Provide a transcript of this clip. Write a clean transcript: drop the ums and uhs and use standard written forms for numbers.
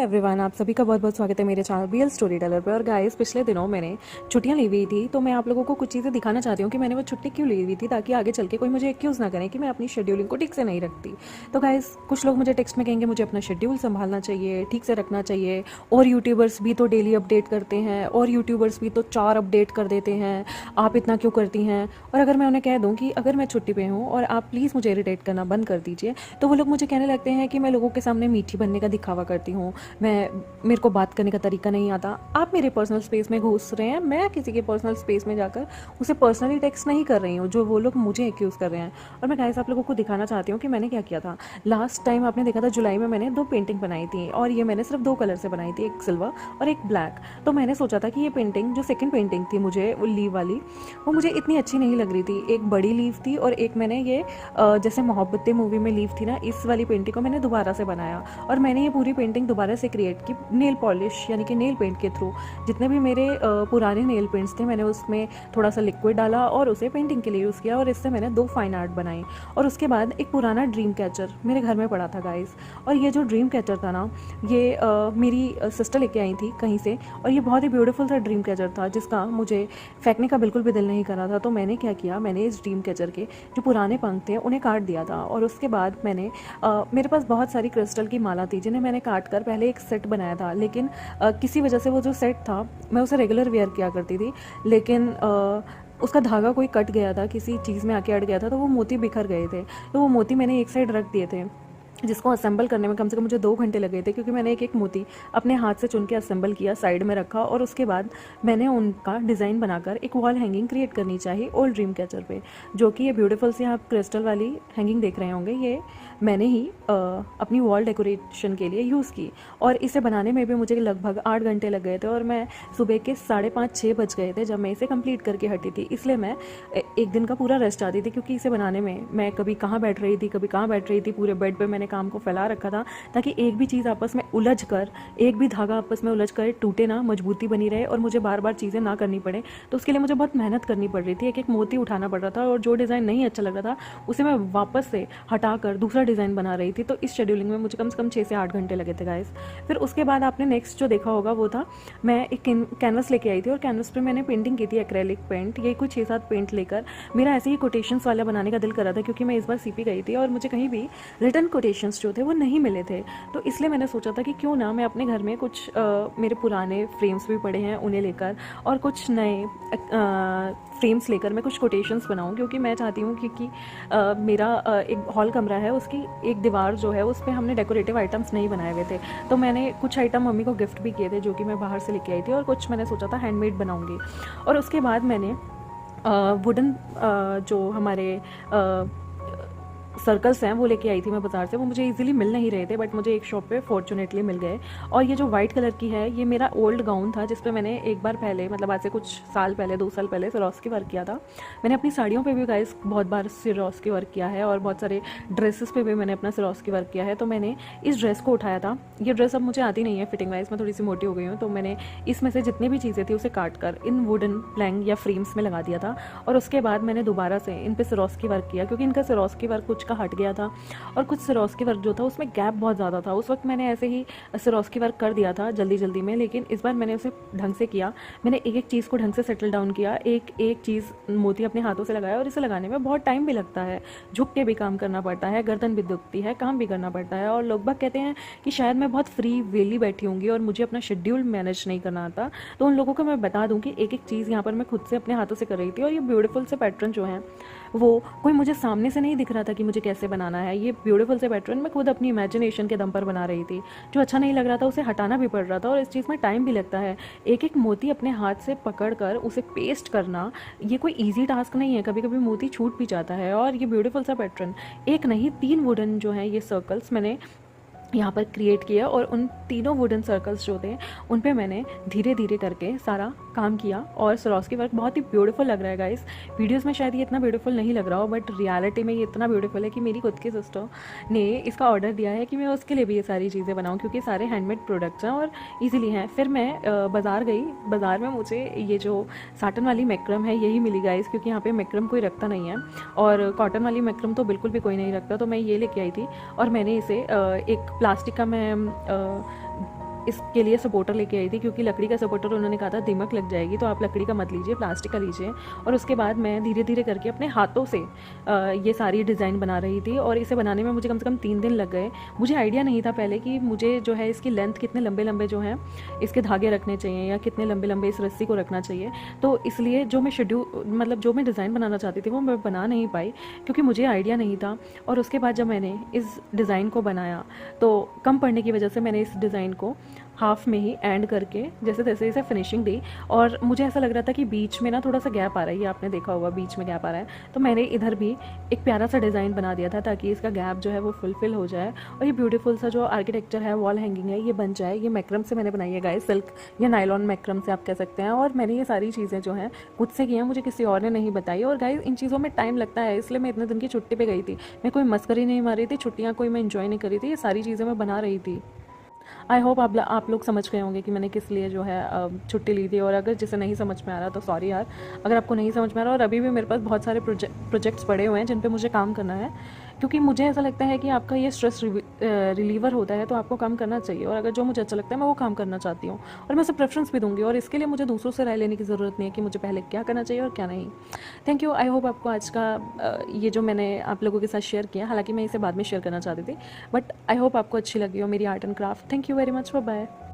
Everyone, आप सभी का बहुत बहुत स्वागत है मेरे चैनल बीएल स्टोरी टेलर पे। और गाइस, पिछले दिनों मैंने छुट्टियां ली हुई थी, तो मैं आप लोगों को कुछ चीज़ें दिखाना चाहती हूँ कि मैंने वो छुट्टी क्यों ली हुई थी, ताकि आगे चल के कोई मुझे एक्यूज़ ना करे कि मैं अपनी शेड्यूलिंग को ठीक से नहीं रखती। तो गाइस, कुछ लोग मुझे टेक्स्ट में कहेंगे मुझे अपना शेड्यूल संभालना चाहिए, ठीक से रखना चाहिए, और यूट्यूबर्स भी तो डेली अपडेट करते हैं, और यूट्यूबर्स भी तो 4 अपडेट कर देते हैं, आप इतना क्यों करती हैं। और अगर मैं उन्हें कह दूँ कि अगर मैं छुट्टी पे हूँ और आप प्लीज़ मुझे इरिटेट करना बंद कर दीजिए, तो वो लोग मुझे कहने लगते हैं कि मैं लोगों के सामने मीठी बनने का दिखावा करती हूँ, मेरे को बात करने का तरीका नहीं आता। आप मेरे पर्सनल स्पेस में घुस रहे हैं, मैं किसी के पर्सनल स्पेस में जाकर उसे पर्सनली टेक्स्ट नहीं कर रही हूँ जो वो लोग मुझे एक्यूज़ कर रहे हैं। और मैं गाइस आप लोगों को दिखाना चाहती हूँ कि मैंने क्या किया था। लास्ट टाइम आपने देखा था जुलाई में मैंने 2 पेंटिंग बनाई थी, और ये मैंने सिर्फ 2 कलर से बनाई थी, एक सिल्वर और एक ब्लैक। तो मैंने सोचा था कि ये पेंटिंग जो सेकेंड पेंटिंग थी मुझे वो लीव वाली, वो मुझे इतनी अच्छी नहीं लग रही थी। एक बड़ी लीव थी और एक मैंने ये जैसे मोहब्बतें मूवी में लीव थी ना, इस वाली पेंटिंग को मैंने दोबारा से बनाया। और मैंने ये पूरी पेंटिंग दोबारा से क्रिएट की नेल पॉलिश यानी कि नेल पेंट के थ्रू। जितने भी मेरे पुराने नेल पेंट्स थे मैंने उसमें थोड़ा सा लिक्विड डाला और उसे पेंटिंग के लिए यूज़ किया, और इससे मैंने 2 फाइन आर्ट बनाई। और उसके बाद एक पुराना ड्रीम कैचर मेरे घर में पड़ा था गाइस, और ये जो ड्रीम कैचर था ना, ये मेरी सिस्टर लेके आई थी कहीं से, और ये बहुत ही ब्यूटीफुल सा ड्रीम कैचर था जिसका मुझे फेंकने का बिल्कुल भी दिल नहीं कर रहा था। तो मैंने क्या किया, मैंने इस ड्रीम कैचर के जो पुराने पंख थे उन्हें काट दिया था। और उसके बाद मैंने मेरे पास बहुत सारी क्रिस्टल की माला थी जिन्हें मैंने काट कर पहले एक सेट बनाया था, लेकिन किसी वजह से वो जो सेट था मैं उसे रेगुलर वेयर किया करती थी, लेकिन उसका धागा कोई कट गया था, किसी चीज़ में आके अड़ गया था, तो वो मोती बिखर गए थे। तो वो मोती मैंने एक साइड रख दिए थे, जिसको असेंबल करने में कम से कम मुझे 2 घंटे लगे थे, क्योंकि मैंने एक एक मोती अपने हाथ से चुन के असेंबल किया, साइड में रखा, और उसके बाद मैंने उनका डिज़ाइन बनाकर एक वॉल हैंगिंग क्रिएट करनी चाहिए ओल्ड ड्रीम कैचर पे, जो कि ये ब्यूटीफुल सी आप क्रिस्टल वाली हैंगिंग देख रहे होंगे। ये मैंने ही अपनी वॉल डेकोरेशन के लिए यूज़ की, और इसे बनाने में भी मुझे लगभग 8 घंटे लग गए थे, और मैं सुबह के 5:30-6 बज गए थे जब मैं इसे कंप्लीट करके हटी थी। इसलिए मैं एक दिन का पूरा रेस्ट आती थी, क्योंकि इसे बनाने में मैं कभी कहाँ बैठ रही थी, कभी कहाँ बैठ रही थी, पूरे बेड पे मैंने काम को फैला रखा था, ताकि एक भी चीज़ आपस में उलझ कर, एक भी धागा आपस में उलझ कर टूटे ना, मजबूती बनी रहे, और मुझे बार बार चीज़ें ना करनी पड़े। तो उसके लिए मुझे बहुत मेहनत करनी पड़ रही थी, एक एक मोती उठाना पड़ रहा था, और जो डिज़ाइन नहीं अच्छा लग रहा था उसे मैं वापस से हटाकर दूसरा डिज़ाइन बना रही थी। तो इस शेड्यूलिंग में मुझे कम से कम 6 से 8 घंटे लगे थे गाइस। फिर उसके बाद आपने नेक्स्ट जो देखा होगा वो था, मैं एक कैनवस लेके आई थी, और कैनवस पे मैंने पेंटिंग की थी एक्रेलिक पेंट। ये कुछ 6-7 पेंट लेकर मेरा ऐसे ही कोटेशंस वाला बनाने का दिल कर रहा था, क्योंकि मैं इस बार सीपी गई थी और मुझे कहीं भी रिटर्न कोटेशंस जो थे वो नहीं मिले थे। तो इसलिए मैंने सोचा था कि क्यों ना मैं अपने घर में कुछ मेरे पुराने फ्रेम्स भी पड़े हैं उन्हें लेकर, और कुछ नए फ्रेम्स लेकर मैं कुछ कोटेशंस बनाऊं, क्योंकि मैं चाहती हूँ क्योंकि मेरा एक हॉल कमरा है, उसकी एक दीवार जो है उस पर हमने डेकोरेटिव आइटम्स नहीं बनाए हुए थे। तो मैंने कुछ आइटम मम्मी को गिफ्ट भी किए थे जो कि मैं बाहर से लेके आई थी, और कुछ मैंने सोचा था हैंडमेड बनाऊंगी। और उसके बाद मैंने वुडन जो हमारे सर्कल्स हैं वो लेके आई थी मैं बाज़ार से। वो मुझे इजीली मिल नहीं रहे थे, बट मुझे एक शॉप पे फॉर्चुनेटली मिल गए। और ये जो वाइट कलर की है, ये मेरा ओल्ड गाउन था जिस पे मैंने एक बार पहले, मतलब आज से कुछ साल पहले, 2 साल पहले सिरोस्की वर्क किया था। मैंने अपनी साड़ियों पे भी गाइस बहुत बार सिरोस्की वर्क किया है, और बहुत सारे ड्रेसेस पे भी मैंने अपना सिरोस्की वर्क किया है। तो मैंने इस ड्रेस को उठाया था। ये ड्रेस अब मुझे आती नहीं है फिटिंग वाइज, मैं थोड़ी सी मोटी हो गई हूँ, तो मैंने इसमें से जितनी भी चीज़ें थी उसे काट कर इन वुडन प्लैंक या फ्रेम्स में लगा दिया था। और उसके बाद मैंने दोबारा से इन पर सिरोस्की वर्क किया, क्योंकि इनका सिरोस्की वर्क कुछ का हट गया था, और कुछ सिरोस्की वर्क जो था उसमें गैप बहुत ज़्यादा था। उस वक्त मैंने ऐसे ही सिरोस्की वर्क कर दिया था जल्दी जल्दी में, लेकिन इस बार मैंने उसे ढंग से किया। मैंने एक एक चीज़ को ढंग से सेटल डाउन किया, एक एक चीज़ मोती अपने हाथों से लगाया, और इसे लगाने में बहुत टाइम भी लगता है, झुक के भी काम करना पड़ता है, गर्दन भी दुखती है, काम भी करना पड़ता है। और लोग बाग कहते हैं कि शायद मैं बहुत फ्री वेली बैठी होंगी और मुझे अपना शेड्यूल मैनेज नहीं करना आता। तो उन लोगों को मैं बता दूं कि एक एक चीज़ यहाँ पर मैं खुद से अपने हाथों से कर रही थी। और ये ब्यूटीफुल से पैटर्न जो हैं वो कोई मुझे सामने से नहीं दिख रहा था कि मुझे कैसे बनाना है। ये ब्यूटीफुल से पैटर्न मैं खुद अपनी इमेजिनेशन के दम पर बना रही थी। जो अच्छा नहीं लग रहा था उसे हटाना भी पड़ रहा था, और इस चीज़ में टाइम भी लगता है। एक एक मोती अपने हाथ से पकड़ कर उसे पेस्ट करना ये कोई ईजी टास्क नहीं है, कभी कभी मोती छूट भी जाता है। और ये ब्यूटीफुल सा पैटर्न, एक नहीं 3 वुडन जो है ये सर्कल्स मैंने यहाँ पर क्रिएट किया, और उन तीनों वुडन सर्कल्स जो थे उन पे मैंने धीरे धीरे करके सारा काम किया। और सिरोस्की वर्क बहुत ही ब्यूटीफुल लग रहा है गाइस। वीडियोस में शायद ये इतना ब्यूटीफुल नहीं लग रहा हो, बट रियलिटी में ये इतना ब्यूटीफुल है कि मेरी खुद की सिस्टर ने इसका ऑर्डर दिया है कि मैं उसके लिए भी ये सारी चीज़ें बनाऊँ, क्योंकि सारे हैंडमेड प्रोडक्ट्स हैं और ईजिली हैं। फिर मैं बाज़ार गई, बाज़ार में मुझे ये जो साटन वाली मैक्रम है यही मिली गाइस, क्योंकि यहाँ पर मैक्रम कोई रखता नहीं है, और कॉटन वाली मैक्रम तो बिल्कुल भी कोई नहीं रखता। तो मैं ये लेके आई थी, और मैंने इसे एक प्लास्टिक का मैं इसके लिए सपोर्टर लेके आई थी, क्योंकि लकड़ी का सपोर्टर उन्होंने कहा था दीमक लग जाएगी, तो आप लकड़ी का मत लीजिए, प्लास्टिक का लीजिए। और उसके बाद मैं धीरे धीरे करके अपने हाथों से ये सारी डिज़ाइन बना रही थी, और इसे बनाने में मुझे कम से कम 3 दिन लग गए। मुझे आइडिया नहीं था पहले कि मुझे जो है इसकी लेंथ कितने लंबे लंबे जो हैं इसके धागे रखने चाहिए, या कितने लंबे लंबे इस रस्सी को रखना चाहिए। तो इसलिए जो मैं शेड्यूल मतलब जो मैं डिज़ाइन बनाना चाहती थी वो मैं बना नहीं पाई, क्योंकि मुझे आइडिया नहीं था। और उसके बाद जब मैंने इस डिज़ाइन को बनाया तो कम पड़ने की वजह से मैंने इस डिज़ाइन को हाफ में ही एंड करके जैसे तैसे इसे फिनिशिंग दी। और मुझे ऐसा लग रहा था कि बीच में ना थोड़ा सा गैप आ रहा है, ये आपने देखा होगा बीच में गैप आ रहा है, तो मैंने इधर भी एक प्यारा सा डिज़ाइन बना दिया था ताकि इसका गैप जो है वो फुलफिल हो जाए, और ये ब्यूटीफुल सा जो आर्किटेक्चर है, वॉल हैंगिंग है, ये बन जाए। ये मैक्रम से मैंने बनाई है गाइस, सिल्क या नायलॉन मैक्रम से आप कह सकते हैं। और मैंने ये सारी चीज़ें जो हैं खुद से की हैं, मुझे किसी और ने नहीं बताई। और गाइस इन चीज़ों में टाइम लगता है, इसलिए मैं इतने दिन की छुट्टी पे गई थी। मैं कोई मस्करी नहीं मार रही थी, छुट्टियाँ कोई मैं इन्जॉय नहीं कर रही थी, ये सारी चीज़ें मैं बना रही थी। आई होप आप लोग समझ गए होंगे कि मैंने किस लिए जो है छुट्टी ली थी। और अगर जिसे नहीं समझ में आ रहा तो सॉरी यार, अगर आपको नहीं समझ में आ रहा। और अभी भी मेरे पास बहुत सारे प्रोजेक्ट्स पड़े हुए हैं जिन पे मुझे काम करना है, क्योंकि मुझे ऐसा लगता है कि आपका ये स्ट्रेस रिलीवर होता है, तो आपको काम करना चाहिए। और अगर जो मुझे अच्छा लगता है मैं वो काम करना चाहती हूँ, और मैं उसे प्रेफरेंस भी दूंगी। और इसके लिए मुझे दूसरों से राय लेने की ज़रूरत नहीं है कि मुझे पहले क्या करना चाहिए और क्या नहीं। Thank you. आई होप आपको आज का ये जो मैंने आप लोगों के साथ शेयर किया, हालांकि मैं इसे बाद में शेयर करना चाहती थी, बट आई होप आपको अच्छी लगी हो मेरी art and craft. Thank you very much, bye bye.